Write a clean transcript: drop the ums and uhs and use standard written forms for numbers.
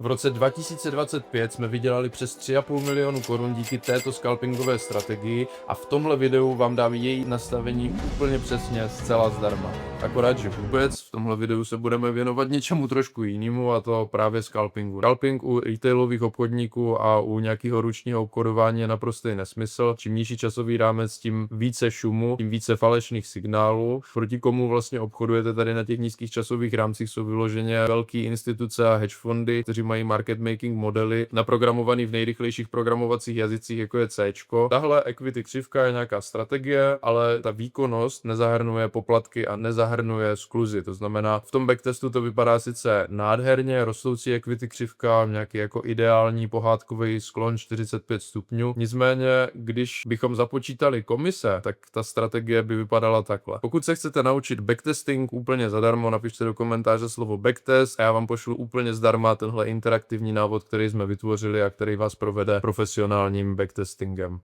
V roce 2025 jsme vydělali přes 3,5 milionu korun díky této scalpingové strategii a v tomhle videu vám dám její nastavení úplně přesně, zcela zdarma. Akorát, že vůbec v tomhle videu se budeme věnovat něčemu trošku jinému, a to právě scalpingu. Scalping u retailových obchodníků a u nějakého ručního obchodování je naprostý nesmysl. Čím nižší časový rámec, tím více šumu, tím více falešných signálů. Proti komu vlastně obchodujete tady na těch nízkých časových rámcích jsou vyloženě velké instituce a hedge fondy, kteří mají market making modely naprogramovaný v nejrychlejších programovacích jazycích, jako je C. Tahle equity křivka je nějaká strategie, ale ta výkonnost nezahrnuje poplatky a nezahrnuje skluzy. To znamená, v tom backtestu to vypadá sice nádherně, rostoucí equity křivka, nějaký jako ideální pohádkový sklon 45 stupňů. Nicméně, když bychom započítali komise, tak ta strategie by vypadala takhle. Pokud se chcete naučit backtesting úplně zadarmo, napište do komentáře slovo backtest a já vám pošlu úplně zdarma tenhle interaktivní návod, který jsme vytvořili a který vás provede profesionálním backtestingem.